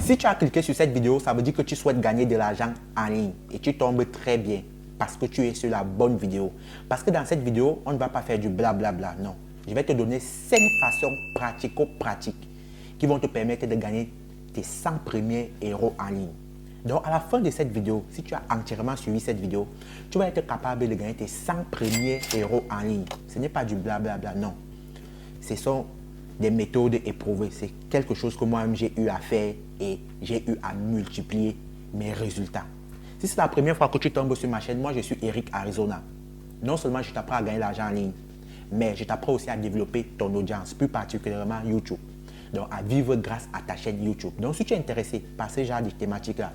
Si tu as cliqué sur cette vidéo, ça veut dire que tu souhaites gagner de l'argent en ligne et tu tombes très bien parce que tu es sur la bonne vidéo. Parce que dans cette vidéo, on ne va pas faire du blablabla, non. Je vais te donner 5 façons pratico-pratiques qui vont te permettre de gagner tes 100 premiers euros en ligne. Donc, à la fin de cette vidéo, si tu as entièrement suivi cette vidéo, tu vas être capable de gagner tes 100 premiers euros en ligne. Ce n'est pas du blablabla, non. Ce sont des méthodes éprouvées. C'est quelque chose que moi-même j'ai eu à faire et j'ai eu à multiplier mes résultats. Si c'est la première fois que tu tombes sur ma chaîne, moi je suis Eric Arizona. Non seulement je t'apprends à gagner l'argent en ligne, mais je t'apprends aussi à développer ton audience, plus particulièrement YouTube. Donc à vivre grâce à ta chaîne YouTube. Donc si tu es intéressé par ce genre de thématiques-là,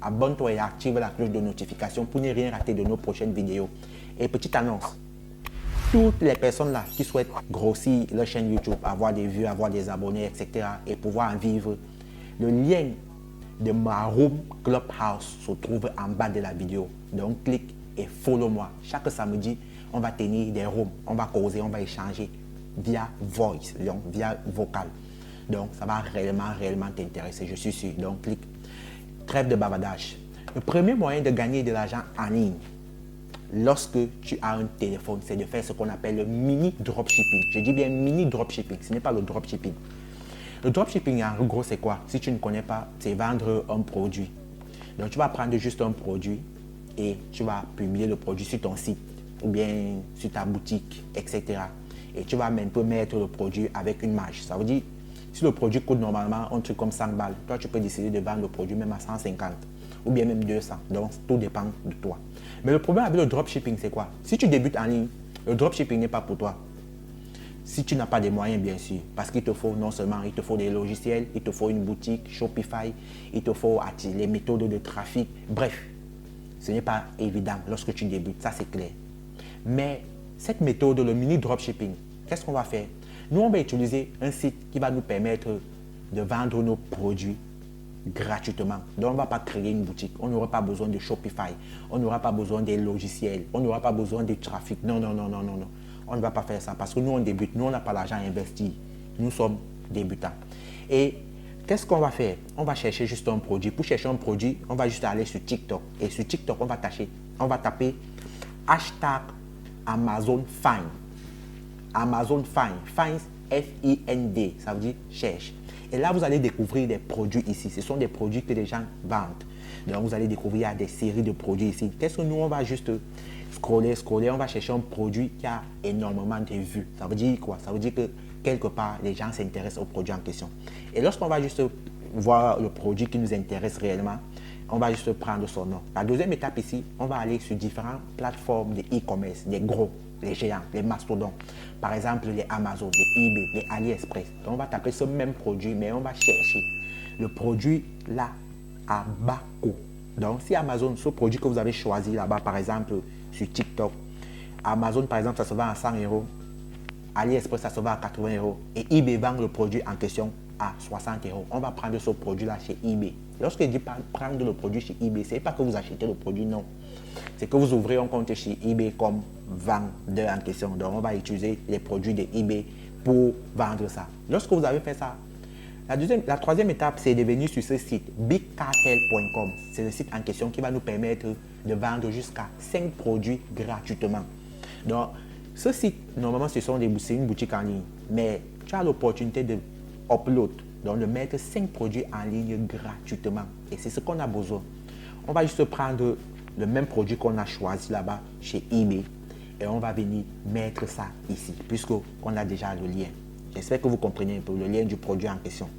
abonne-toi et active la cloche de notification pour ne rien rater de nos prochaines vidéos. Et petite annonce, toutes les personnes là qui souhaitent grossir leur chaîne YouTube, avoir des vues, avoir des abonnés, etc. et pouvoir en vivre, le lien de ma room Clubhouse se trouve en bas de la vidéo. Donc clique et follow-moi. Chaque samedi, on va tenir des rooms, on va causer, on va échanger via voice, donc via vocal. Donc ça va réellement t'intéresser, je suis sûr. Donc clique. Trêve de bavardage. Le premier moyen de gagner de l'argent en ligne, lorsque tu as un téléphone, c'est de faire ce qu'on appelle le mini dropshipping. Je dis bien mini dropshipping, ce n'est pas le dropshipping. Le dropshipping, en gros, c'est quoi? Si tu ne connais pas, c'est vendre un produit. Donc, tu vas prendre juste un produit et tu vas publier le produit sur ton site ou bien sur ta boutique, etc. Et tu vas même peu mettre le produit avec une marge. Ça veut dire, si le produit coûte normalement un truc comme 100 balles, toi, tu peux décider de vendre le produit même à 150 ou bien même 200. Donc, tout dépend de toi. Mais le problème avec le dropshipping, c'est quoi? Si tu débutes en ligne, le dropshipping n'est pas pour toi. Si tu n'as pas de moyens, bien sûr, parce qu'il te faut non seulement, il te faut des logiciels, il te faut une boutique, Shopify, il te faut les méthodes de trafic. Bref, ce n'est pas évident lorsque tu débutes, ça c'est clair. Mais cette méthode, le mini dropshipping, qu'est-ce qu'on va faire? Nous, on va utiliser un site qui va nous permettre de vendre nos produits gratuitement. Donc, on ne va pas créer une boutique. On n'aura pas besoin de Shopify. On n'aura pas besoin des logiciels. On n'aura pas besoin de trafic. Non. On ne va pas faire ça parce que nous, on débute. Nous, on n'a pas l'argent à investir. Nous sommes débutants. Et qu'est-ce qu'on va faire? On va chercher juste un produit. Pour chercher un produit, on va juste aller sur TikTok. Et sur TikTok, on va taper hashtag Amazon Find. Amazon Find. Find, F-I-N-D. Ça veut dire cherche. Et là, vous allez découvrir des produits ici. Ce sont des produits que les gens vendent. Donc, vous allez découvrir des séries de produits ici. Qu'est-ce que nous, on va juste scroller. On va chercher un produit qui a énormément de vues. Ça veut dire quoi? Ça veut dire que quelque part, les gens s'intéressent au produit en question. Et lorsqu'on va juste voir le produit qui nous intéresse réellement, on va juste prendre son nom. La deuxième étape ici, on va aller sur différentes plateformes de e-commerce, des gros, les géants, les mastodons. Par exemple, les Amazon, les eBay, les AliExpress. Donc, on va taper ce même produit, mais on va chercher le produit là à bas coût. Donc, si Amazon, ce produit que vous avez choisi là-bas, par exemple, sur TikTok, Amazon, par exemple, ça se vend à 100 euros. AliExpress, ça se vend à 80 euros. Et eBay vend le produit en question à 60 euros. On va prendre ce produit-là chez eBay. Lorsque je dis prendre le produit chez eBay, ce n'est pas que vous achetez le produit, non. C'est que vous ouvrez un compte chez eBay comme vendeur en question. Donc, on va utiliser les produits de eBay pour vendre ça. Lorsque vous avez fait ça, la troisième étape, c'est de venir sur ce site, bigcartel.com. C'est le site en question qui va nous permettre de vendre jusqu'à 5 produits gratuitement. Donc, ce site, normalement, c'est une boutique en ligne. Mais tu as l'opportunité de upload, donc de mettre 5 produits en ligne gratuitement. Et c'est ce qu'on a besoin. On va juste prendre le même produit qu'on a choisi là-bas chez eBay et on va venir mettre ça ici, puisqu'on a déjà le lien. J'espère que vous comprenez un peu le lien du produit en question.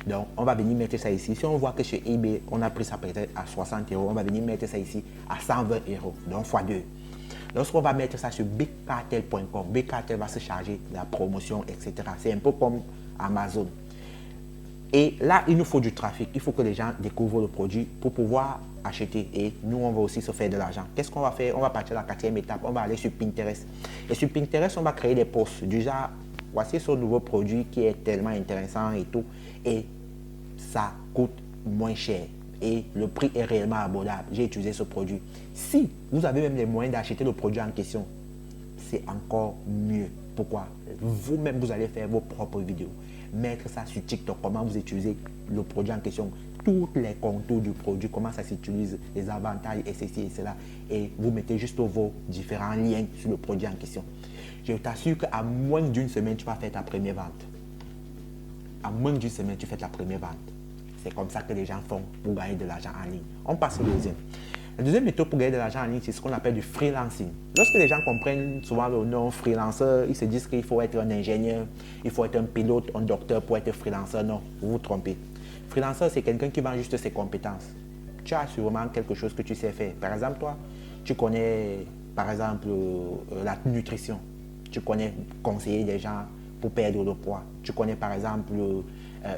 Donc, on va venir mettre ça ici. Si on voit que chez eBay, on a pris ça peut-être à 60 euros, on va venir mettre ça ici à 120 euros, donc x2. Lorsqu'on va mettre ça sur bigcartel.com, Bigcartel va se charger de la promotion, etc. C'est un peu comme Amazon. Et là, il nous faut du trafic. Il faut que les gens découvrent le produit pour pouvoir acheter. Et nous, on va aussi se faire de l'argent. Qu'est-ce qu'on va faire? On va partir à la 4e étape. On va aller sur Pinterest. Et sur Pinterest, on va créer des posts. Du genre, voici ce nouveau produit qui est tellement intéressant et tout. Et ça coûte moins cher. Et le prix est réellement abordable. J'ai utilisé ce produit. Si vous avez même les moyens d'acheter le produit en question, c'est encore mieux. Pourquoi? Vous-même, vous allez faire vos propres vidéos. mettre ça sur TikTok, comment vous utilisez le produit en question, tous les contours du produit, comment ça s'utilise, les avantages et ceci et cela. Et vous mettez juste vos différents liens sur le produit en question. Je t'assure qu'à moins d'une semaine, tu vas faire ta première vente. À moins d'une semaine, tu fais ta première vente. C'est comme ça que les gens font pour gagner de l'argent en ligne. On passe au deuxième. La deuxième méthode pour gagner de l'argent en ligne, c'est ce qu'on appelle du freelancing. Lorsque les gens comprennent souvent le nom freelancer, ils se disent qu'il faut être un ingénieur, il faut être un pilote, un docteur pour être freelancer. Non, vous vous trompez. Freelancer, c'est quelqu'un qui vend juste ses compétences. Tu as sûrement quelque chose que tu sais faire. Par exemple, toi, tu connais, par exemple, la nutrition. Tu connais conseiller des gens pour perdre le poids. Tu connais, par exemple,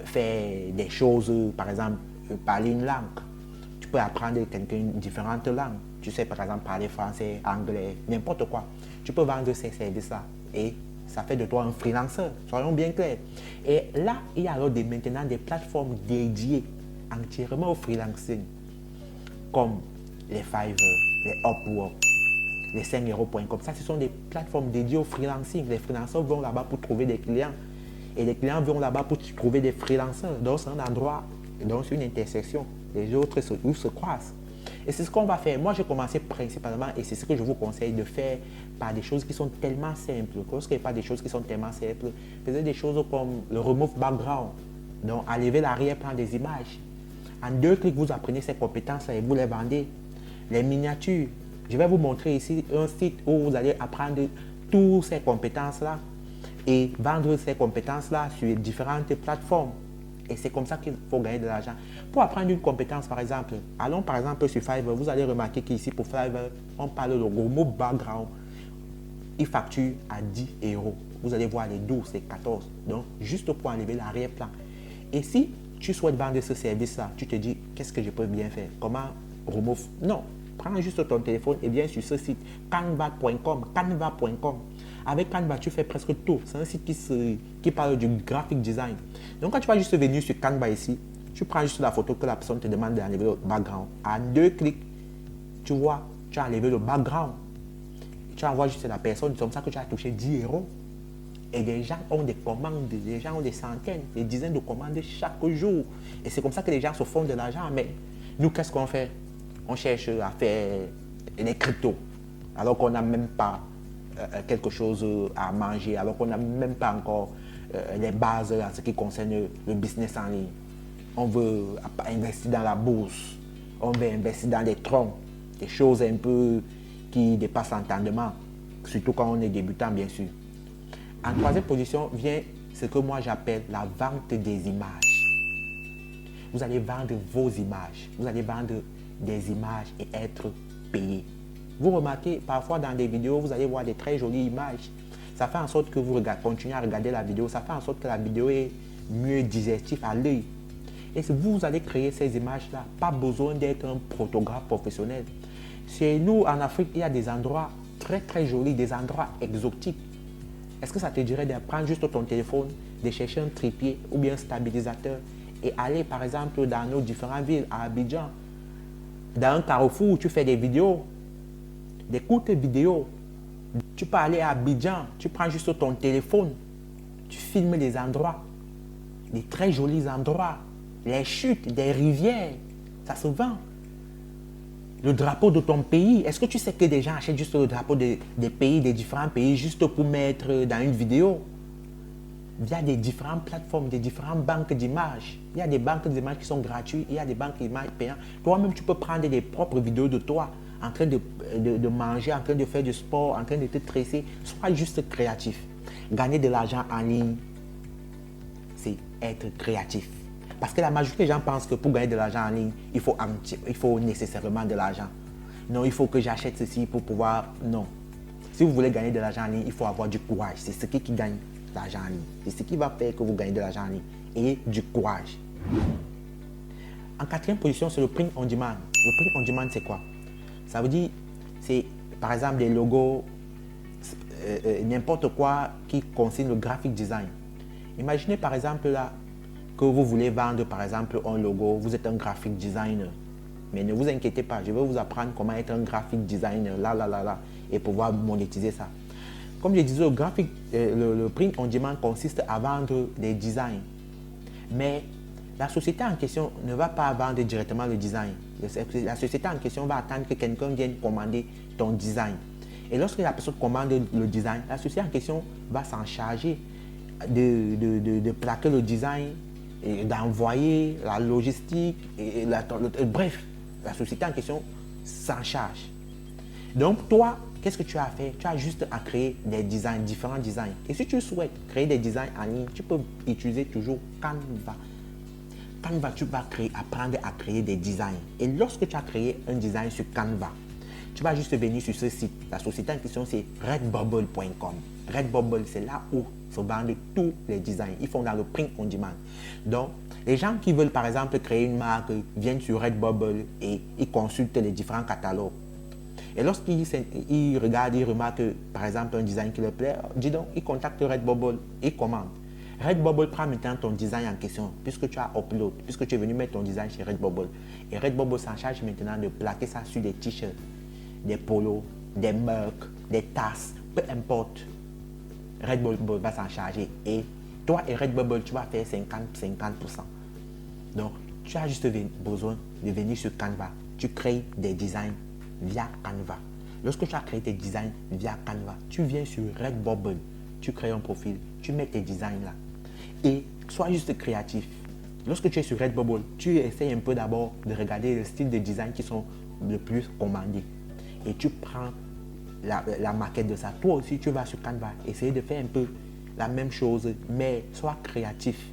faire des choses, par exemple, parler une langue. Tu peux apprendre quelqu'un différentes langues. Tu sais, par exemple, parler français, anglais, n'importe quoi. Tu peux vendre ces services-là et ça fait de toi un freelancer, soyons bien clairs. Et là, il y a alors maintenant des plateformes dédiées entièrement au freelancing, comme les Fiverr, les Upwork, les 5euros.com. Ça, ce sont des plateformes dédiées au freelancing. Les freelancers vont là-bas pour trouver des clients et les clients vont là-bas pour trouver des freelancers. Donc, c'est un endroit, donc c'est une intersection. Les autres se croisent. Et c'est ce qu'on va faire. Moi, j'ai commencé principalement, et c'est ce que je vous conseille de faire par des choses qui sont tellement simples. Lorsqu'il n'y a pas des choses qui sont tellement simples, faisez des choses comme le remove background, donc enlever l'arrière-plan des images. En 2 clics, vous apprenez ces compétences-là et vous les vendez. Les miniatures. Je vais vous montrer ici un site où vous allez apprendre toutes ces compétences-là et vendre ces compétences-là sur différentes plateformes. Et c'est comme ça qu'il faut gagner de l'argent. Pour apprendre une compétence, par exemple, allons par exemple sur Fiverr, vous allez remarquer qu'ici pour Fiverr, on parle de gros mot background. Il facture à 10 euros. Vous allez voir les 12 et 14. Donc, juste pour enlever l'arrière-plan. Et si tu souhaites vendre ce service-là, tu te dis, qu'est-ce que je peux bien faire? Comment remove? Non, prends juste ton téléphone et viens sur ce site, canva.com. Avec Canva, tu fais presque tout. C'est un site qui parle du graphic design. Donc, quand tu vas juste venir sur Canva ici, tu prends juste la photo que la personne te demande d'enlever le background. En 2 clics, tu vois, tu as enlevé le background. Tu envoies juste la personne, c'est comme ça que tu as touché 10 euros. Et les gens ont des commandes, les gens ont des centaines, des dizaines de commandes chaque jour. Et c'est comme ça que les gens se font de l'argent. Mais nous, qu'est-ce qu'on fait? On cherche à faire les cryptos, alors qu'on n'a même pas quelque chose à manger, alors qu'on n'a même pas encore les bases en ce qui concerne le business en ligne. On veut investir dans la bourse, on veut investir dans les troncs, des choses un peu qui dépassent l'entendement, surtout quand on est débutant, bien sûr. En 3e position vient ce que moi j'appelle la vente des images. Vous allez vendre vos images, vous allez vendre des images et être payé. Vous remarquez, parfois dans des vidéos, vous allez voir des très jolies images. Ça fait en sorte que vous continuez à regarder la vidéo, ça fait en sorte que la vidéo est mieux digestive à l'œil. Et si vous allez créer ces images-là, pas besoin d'être un photographe professionnel. Chez nous, en Afrique, il y a des endroits très très jolis, des endroits exotiques. Est-ce que ça te dirait de prendre juste ton téléphone, de chercher un trépied ou bien un stabilisateur et aller par exemple dans nos différentes villes, à Abidjan, dans un carrefour où tu fais des vidéos, des courtes vidéos. Tu peux aller à Abidjan, tu prends juste ton téléphone, tu filmes les endroits, des très jolis endroits, les chutes, des rivières, ça se vend. Le drapeau de ton pays, est-ce que tu sais que des gens achètent juste le drapeau des pays, des différents pays, juste pour mettre dans une vidéo? Via des différentes plateformes, des différentes banques d'images. Il y a des banques d'images qui sont gratuites, il y a des banques d'images payantes. Toi-même, tu peux prendre des propres vidéos de toi, en train de manger, en train de faire du sport, en train de te tresser. Sois juste créatif. Gagner de l'argent en ligne, c'est être créatif. Parce que la majorité des gens pensent que pour gagner de l'argent en ligne, il faut nécessairement de l'argent. Non, il faut que j'achète ceci pour pouvoir... Non. Si vous voulez gagner de l'argent en ligne, il faut avoir du courage. C'est ce qui gagne l'argent en ligne. C'est ce qui va faire que vous gagnez de l'argent en ligne. Et du courage. En 4e position, c'est le print on demand. Le print on demand, c'est quoi? Ça veut dire, c'est par exemple des logos, n'importe quoi qui concerne le graphic design. Imaginez par exemple là que vous voulez vendre par exemple un logo, vous êtes un graphic designer. Mais ne vous inquiétez pas, je vais vous apprendre comment être un graphic designer là et pouvoir monétiser ça. Comme je disais, le print on demand consiste à vendre des designs. Mais la société en question ne va pas vendre directement le design. La société en question va attendre que quelqu'un vienne commander ton design. Et lorsque la personne commande le design, la société en question va s'en charger de plaquer le design, d'envoyer la logistique, bref, la société en question s'en charge. Donc toi, qu'est-ce que tu as à faire? Tu as juste à créer des designs, différents designs. Et si tu souhaites créer des designs en ligne, tu peux utiliser toujours Canva. Canva, tu vas apprendre à créer des designs. Et lorsque tu as créé un design sur Canva, tu vas juste venir sur ce site. La société en question, c'est redbubble.com. Redbubble, c'est là où se vendent tous les designs. Ils font dans le print on demand. Donc, les gens qui veulent par exemple créer une marque viennent sur Redbubble et ils consultent les différents catalogues. Et lorsqu'ils regardent, ils remarquent par exemple un design qui leur plaît, dis donc, ils contactent Redbubble et commandent. Redbubble prend maintenant ton design en question puisque tu as upload, puisque tu es venu mettre ton design chez Redbubble. Et Redbubble s'en charge maintenant de plaquer ça sur des t-shirts, des polos, des mugs, des tasses, peu importe. Redbubble va s'en charger et toi et Redbubble, tu vas faire 50%. Donc, tu as juste besoin de venir sur Canva. Tu crées des designs via Canva. Lorsque tu as créé tes designs via Canva, tu viens sur Redbubble, tu crées un profil, tu mets tes designs là et sois juste créatif. Lorsque tu es sur Redbubble, tu essaies un peu d'abord de regarder le style de design qui sont le plus commandés et tu prends la maquette de ça. Toi aussi, tu vas sur Canva, essayer de faire un peu la même chose, mais sois créatif.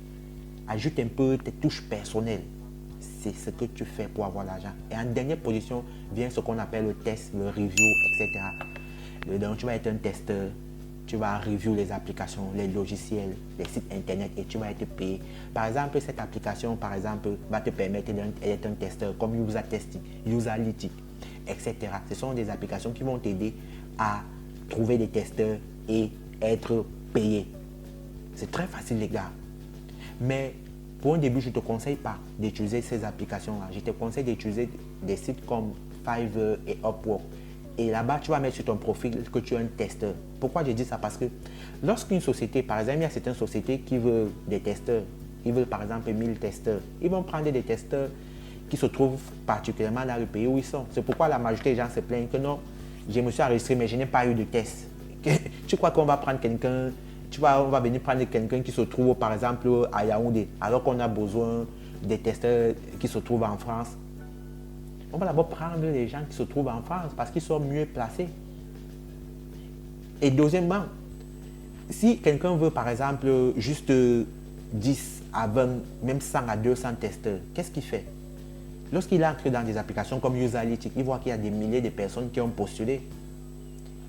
Ajoute un peu tes touches personnelles. C'est ce que tu fais pour avoir l'argent. Et en dernière position vient ce qu'on appelle le test, le review, etc. Donc, tu vas être un testeur. Tu vas review les applications, les logiciels, les sites internet et tu vas être payé. Par exemple, cette application va te permettre d'être un testeur comme Usatesting, Usalytics, etc. Ce sont des applications qui vont t'aider à trouver des testeurs et être payé. C'est très facile les gars. Mais pour un début, je ne te conseille pas d'utiliser ces applications-là. Je te conseille d'utiliser des sites comme Fiverr et Upwork. Et là-bas, tu vas mettre sur ton profil que tu es un testeur. Pourquoi je dis ça? Parce que lorsqu'une société, par exemple, il y a certaines sociétés qui veulent des testeurs. Ils veulent par exemple 1000 testeurs. Ils vont prendre des testeurs qui se trouvent particulièrement dans le pays où ils sont. C'est pourquoi la majorité des gens se plaignent que non, je me suis enregistré mais je n'ai pas eu de test. Tu crois qu'on va prendre quelqu'un, on va venir prendre quelqu'un qui se trouve par exemple à Yaoundé, alors qu'on a besoin des testeurs qui se trouvent en France. On va d'abord prendre les gens qui se trouvent en France parce qu'ils sont mieux placés. Et deuxièmement, si quelqu'un veut par exemple juste 10 à 20, même 100 à 200 testeurs, qu'est-ce qu'il fait? Lorsqu'il entre dans des applications comme Usalytics, il voit qu'il y a des milliers de personnes qui ont postulé.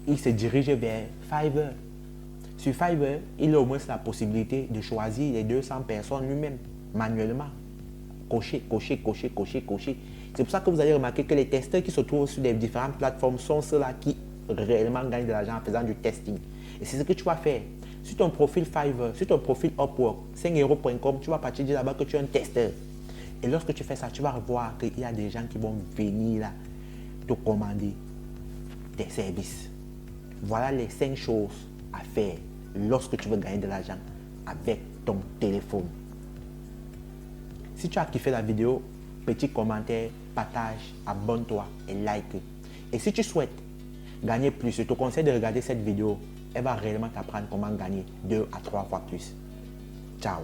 Il se dirige vers Fiverr. Sur Fiverr, il a au moins la possibilité de choisir les 200 personnes lui-même, manuellement. Cocher. C'est pour ça que vous allez remarquer que les testeurs qui se trouvent sur les différentes plateformes sont ceux-là qui réellement gagnent de l'argent en faisant du testing. Et c'est ce que tu vas faire. Sur ton profil Fiverr, sur ton profil Upwork, 5euros.com, tu vas partir de là-bas que tu es un testeur. Et lorsque tu fais ça, tu vas voir qu'il y a des gens qui vont venir là te commander des services. Voilà les 5 choses à faire lorsque tu veux gagner de l'argent avec ton téléphone. Si tu as kiffé la vidéo, petit commentaire, partage, abonne-toi et like. Et si tu souhaites gagner plus, je te conseille de regarder cette vidéo. Elle va réellement t'apprendre comment gagner 2 à 3 fois plus. Ciao.